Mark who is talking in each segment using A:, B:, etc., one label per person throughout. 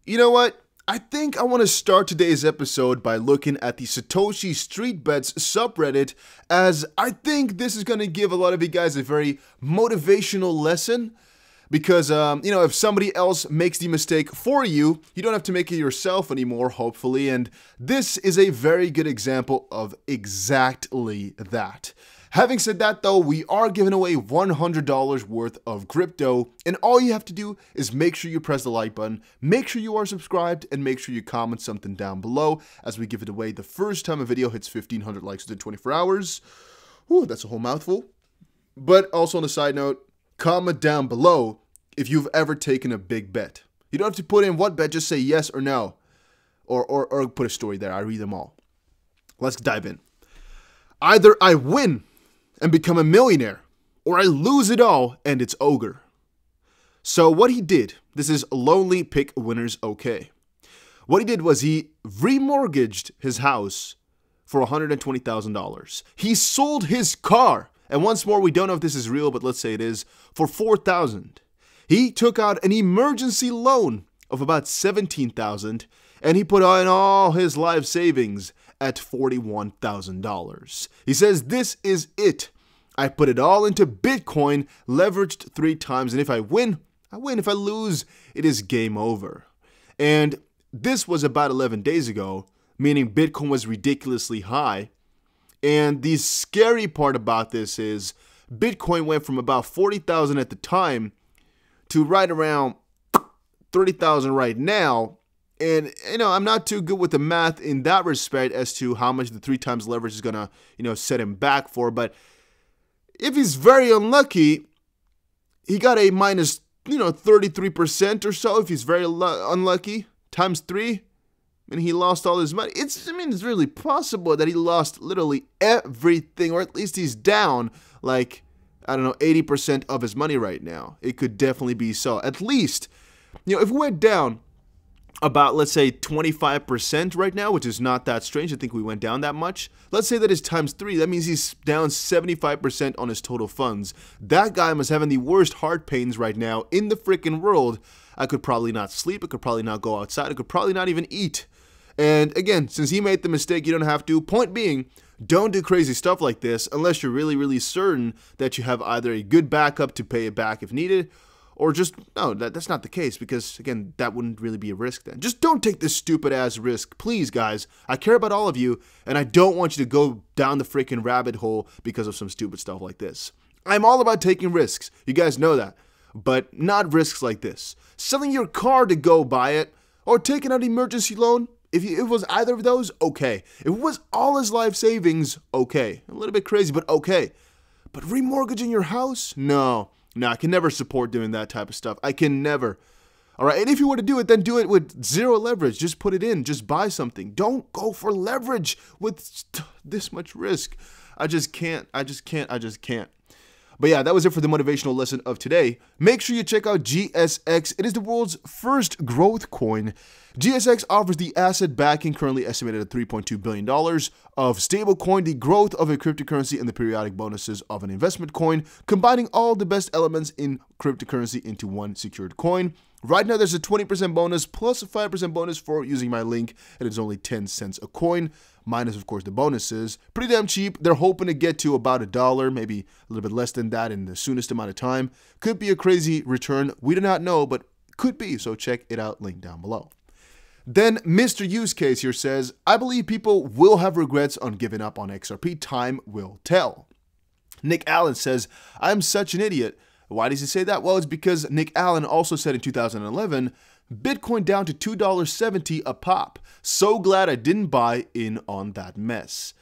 A: You know what? I think I want to start today's episode by looking at the Satoshi Street Bets subreddit, as I think this is going to give a lot of you guys a very motivational lesson. Because, if somebody else makes the mistake for you, you don't have to make it yourself anymore, hopefully. And this is a very good example of exactly that. Having said that, though, we are giving away $100 worth of crypto. And all you have to do is make sure you press the like button, make sure you are subscribed, and make sure you comment something down below as we give it away the first time a video hits 1,500 likes within 24 hours. Whew, that's a whole mouthful. But also on a side note, comment down below if you've ever taken a big bet. You don't have to put in what bet, just say yes or no. Or put a story there. I read them all. Let's dive in. Either I win and become a millionaire, or I lose it all and it's ogre. So what he did, this is lonely pick winners okay. What he did was he remortgaged his house for $120,000. He sold his car. And once more, we don't know if this is real, but let's say it is, for $4,000. He took out an emergency loan of about $17,000, and he put in all his life savings at $41,000. He says, this is it. I put it all into Bitcoin, leveraged 3 times, and if I win, I win. If I lose, it is game over. And this was about 11 days ago, meaning Bitcoin was ridiculously high. And the scary part about this is Bitcoin went from about 40,000 at the time to right around 30,000 right now. And, I'm not too good with the math in that respect as to how much the 3 times leverage is going to, set him back for. But if he's very unlucky, he got a minus, 33% or so. If he's very unlucky, times 3. And he lost all his money. It's really possible that he lost literally everything, or at least he's down like, 80% of his money right now. It could definitely be so. At least, if we went down about, let's say, 25% right now, which is not that strange. I think we went down that much. Let's say that is times 3. That means he's down 75% on his total funds. That guy must having the worst heart pains right now in the freaking world. I could probably not sleep. I could probably not go outside. I could probably not even eat. And again, since he made the mistake, you don't have to. Point being, don't do crazy stuff like this unless you're really, really certain that you have either a good backup to pay it back if needed, or just, no, that's not the case, because, again, that wouldn't really be a risk then. Just don't take this stupid-ass risk. Please, guys. I care about all of you, and I don't want you to go down the freaking rabbit hole because of some stupid stuff like this. I'm all about taking risks. You guys know that. But not risks like this. Selling your car to go buy it, or taking out an emergency loan. If it was either of those, okay. If it was all his life savings, okay. A little bit crazy, but okay. But remortgaging your house? No, I can never support doing that type of stuff. I can never. All right, and if you want to do it, then do it with 0 leverage. Just put it in. Just buy something. Don't go for leverage with this much risk. I just can't. But yeah, that was it for the motivational lesson of today. Make sure you check out GSX. It is the world's first growth coin. GSX offers the asset backing, currently estimated at $3.2 billion, of stablecoin, the growth of a cryptocurrency, and the periodic bonuses of an investment coin, combining all the best elements in cryptocurrency into one secured coin. Right now, there's a 20% bonus plus a 5% bonus for using my link, and it's only 10 cents a coin, minus, of course, the bonuses. Pretty damn cheap. They're hoping to get to about $1, maybe a little bit less than that in the soonest amount of time. Could be a crazy return. We do not know, but could be, so check it out, link down below. Then Mr. Use Case here says, I believe people will have regrets on giving up on XRP. Time will tell. Nick Allen says, I'm such an idiot. Why does he say that? Well, it's because Nick Allen also said in 2011, Bitcoin down to $2.70 a pop. So glad I didn't buy in on that mess.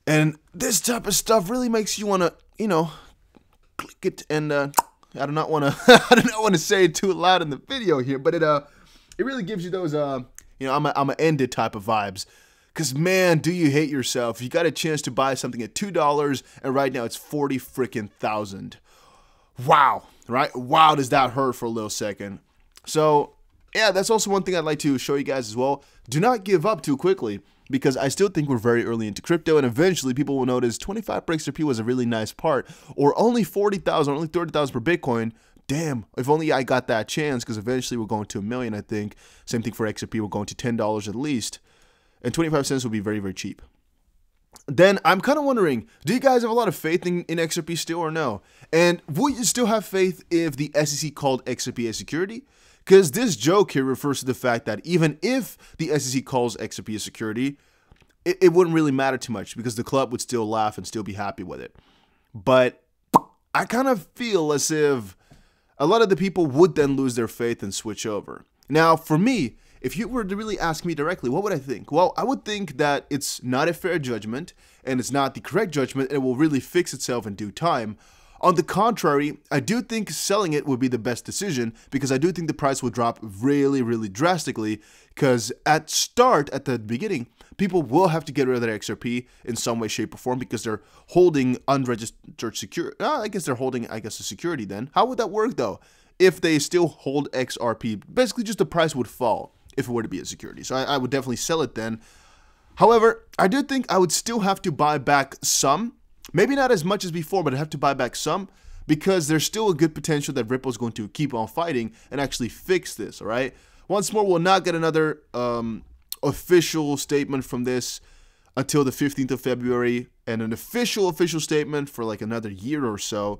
A: And this type of stuff really makes you want to, click it. And I do not want to say it too loud in the video here, but it really gives you those, I'm a end it type of vibes. Because, man, do you hate yourself? You got a chance to buy something at $2, and right now it's 40 freaking thousand. Wow, right? Wow, does that hurt for a little second. So, yeah, that's also one thing I'd like to show you guys as well. Do not give up too quickly, because I still think we're very early into crypto, and eventually people will notice 25 per XRP was a really nice part, or only 40,000, only 30,000 per Bitcoin. damn, if only I got that chance, because eventually we're going to $1 million, I think. Same thing for XRP, we're going to $10 at least. And 25 cents would be very, very cheap. Then I'm kind of wondering, do you guys have a lot of faith in XRP still or no? And would you still have faith if the SEC called XRP a security? Because this joke here refers to the fact that even if the SEC calls XRP a security, it wouldn't really matter too much because the club would still laugh and still be happy with it. But I kind of feel as if a lot of the people would then lose their faith and switch over. Now, for me, if you were to really ask me directly, what would I think? Well, I would think that it's not a fair judgment and it's not the correct judgment and it will really fix itself in due time. On the contrary, I do think selling it would be the best decision because I do think the price will drop really, really drastically because at the beginning, people will have to get rid of their XRP in some way, shape, or form because they're holding unregistered security. I guess they're holding, a security then. How would that work though? If they still hold XRP, basically just the price would fall if it were to be a security. So I would definitely sell it then. However, I do think I would still have to buy back some. Maybe not as much as before, but I have to buy back some because there's still a good potential that Ripple is going to keep on fighting and actually fix this, all right? Once more, we'll not get another official statement from this until the 15th of February and an official statement for like another year or so.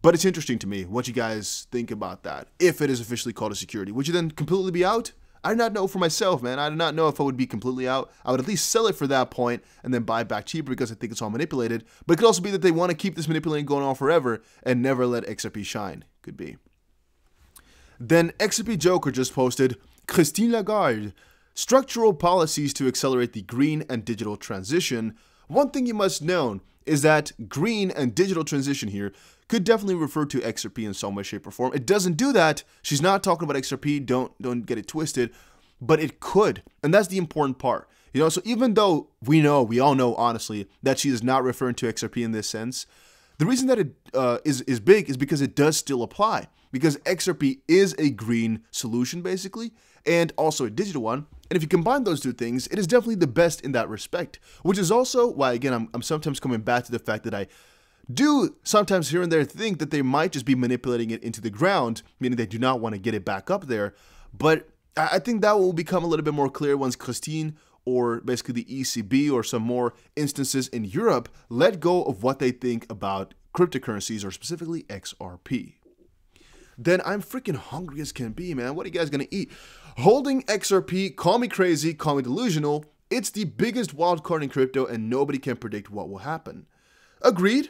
A: But it's interesting to me what you guys think about that. If it is officially called a security, would you then completely be out? I do not know for myself, man. I do not know if I would be completely out. I would at least sell it for that point and then buy it back cheaper because I think it's all manipulated. But it could also be that they want to keep this manipulating going on forever and never let XRP shine. Could be. Then XRP Joker just posted, Christine Lagarde, structural policies to accelerate the green and digital transition. One thing you must know is that green and digital transition here could definitely refer to XRP in some way, shape, or form. It doesn't do that. She's not talking about XRP. Don't get it twisted. But it could. And that's the important part. You know, so even though we all know, honestly, that she is not referring to XRP in this sense, the reason that it is big is because it does still apply. Because XRP is a green solution, basically, and also a digital one. And if you combine those two things, it is definitely the best in that respect. Which is also why, again, I'm sometimes coming back to the fact that I do sometimes here and there think that they might just be manipulating it into the ground, meaning they do not want to get it back up there. But I think that will become a little bit more clear once Christine or basically the ECB or some more instances in Europe let go of what they think about cryptocurrencies or specifically XRP. Then I'm freaking hungry as can be, man. What are you guys going to eat? Holding XRP, call me crazy, call me delusional. It's the biggest wild card in crypto and nobody can predict what will happen. Agreed.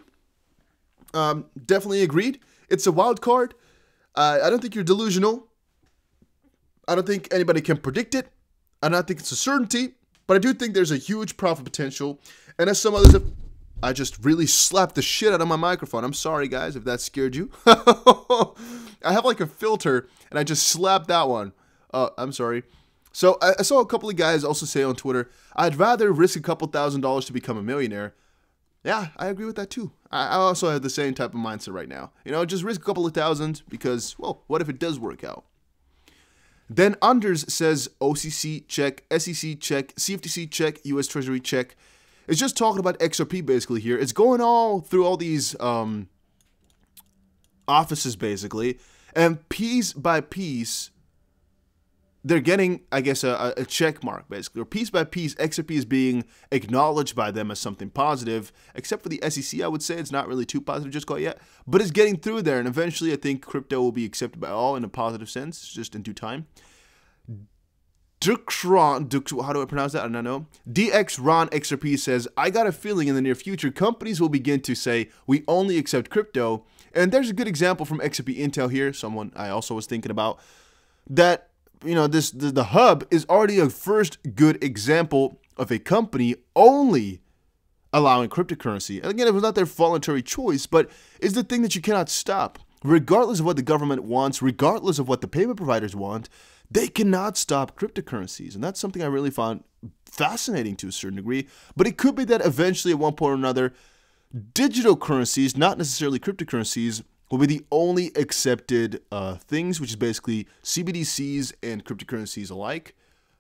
A: Definitely agreed. It's a wild card. I don't think you're delusional. I don't think anybody can predict it. I don't think it's a certainty, but I do think there's a huge profit potential. And as some others have, I just really slapped the shit out of my microphone. I'm sorry, guys, if that scared you. I have like a filter, and I just slapped that one. I'm sorry. So I saw a couple of guys also say on Twitter, I'd rather risk a couple $1,000s to become a millionaire. Yeah, I agree with that too. I also have the same type of mindset right now. You know, just risk a couple of thousands because, well, what if it does work out? Then Anders says OCC check, SEC check, CFTC check, US Treasury check. It's just talking about XRP basically here. It's going all through all these offices basically. And piece by piece, they're getting, I guess, a check mark, basically. Or piece by piece, XRP is being acknowledged by them as something positive. Except for the SEC, I would say. It's not really too positive just quite yet. But it's getting through there. And eventually, I think crypto will be accepted by all in a positive sense, just in due time. How do I pronounce that? I don't know. DXRon XRP says, I got a feeling in the near future, companies will begin to say, we only accept crypto. And there's a good example from XRP Intel here, someone I also was thinking about, that, you know, the hub is already a first good example of a company only allowing cryptocurrency. And again, it was not their voluntary choice, but it's the thing that you cannot stop. Regardless of what the government wants, regardless of what the payment providers want, they cannot stop cryptocurrencies. And that's something I really found fascinating to a certain degree. But it could be that eventually at one point or another, digital currencies, not necessarily cryptocurrencies, will be the only accepted things, which is basically CBDCs and cryptocurrencies alike.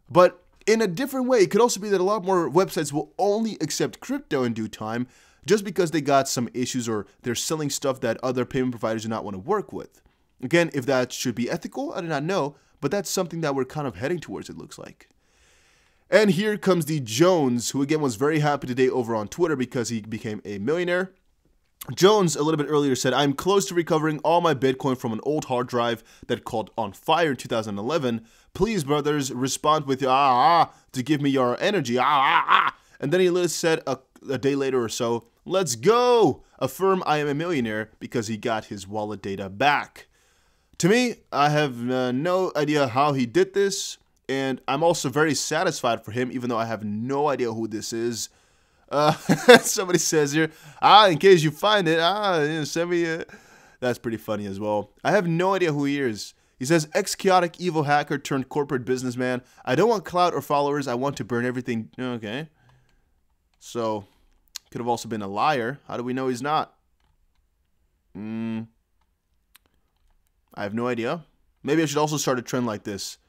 A: But in a different way, it could also be that a lot more websites will only accept crypto in due time just because they got some issues or they're selling stuff that other payment providers do not want to work with. Again, if that should be ethical, I do not know, but that's something that we're kind of heading towards, it looks like. And here comes the Jones, who again was very happy today over on Twitter because he became a millionaire. Jones, a little bit earlier, said, I'm close to recovering all my Bitcoin from an old hard drive that caught on fire in 2011. Please, brothers, respond with to give me your energy. And then he said a day later or so, let's go! Affirm I am a millionaire because he got his wallet data back. To me, I have no idea how he did this, and I'm also very satisfied for him, even though I have no idea who this is. Somebody says here, in case you find it, send me That's pretty funny as well. I have no idea who he is. He says, ex-chaotic evil hacker turned corporate businessman. I don't want clout or followers. I want to burn everything. Okay. So, could have also been a liar. How do we know he's not? I have no idea. Maybe I should also start a trend like this.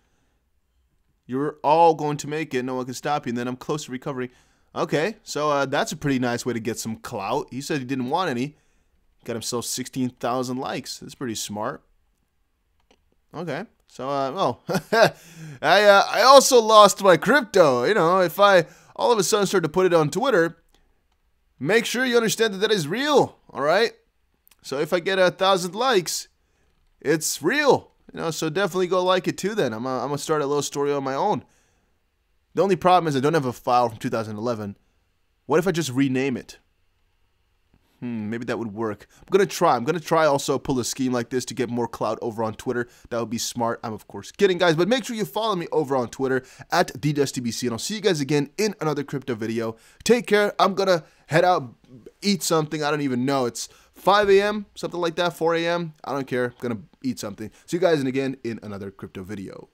A: You're all going to make it. No one can stop you. And then I'm close to recovery. Okay, so that's a pretty nice way to get some clout. He said he didn't want any. Got himself 16,000 likes. That's pretty smart. Okay, so, I also lost my crypto. You know, if I all of a sudden start to put it on Twitter, make sure you understand that that is real, all right? So if I get 1,000 likes, it's real. You know, so definitely go like it too then. I'm going to start a little story on my own. The only problem is I don't have a file from 2011. What if I just rename it? Maybe that would work. I'm going to try. I'm going to try also pull a scheme like this to get more clout over on Twitter. That would be smart. I'm, of course, kidding, guys. But make sure you follow me over on Twitter at TheDustTBC. And I'll see you guys again in another crypto video. Take care. I'm going to head out, eat something. I don't even know. It's 5 a.m., something like that, 4 a.m. I don't care. I'm going to eat something. See you guys again in another crypto video.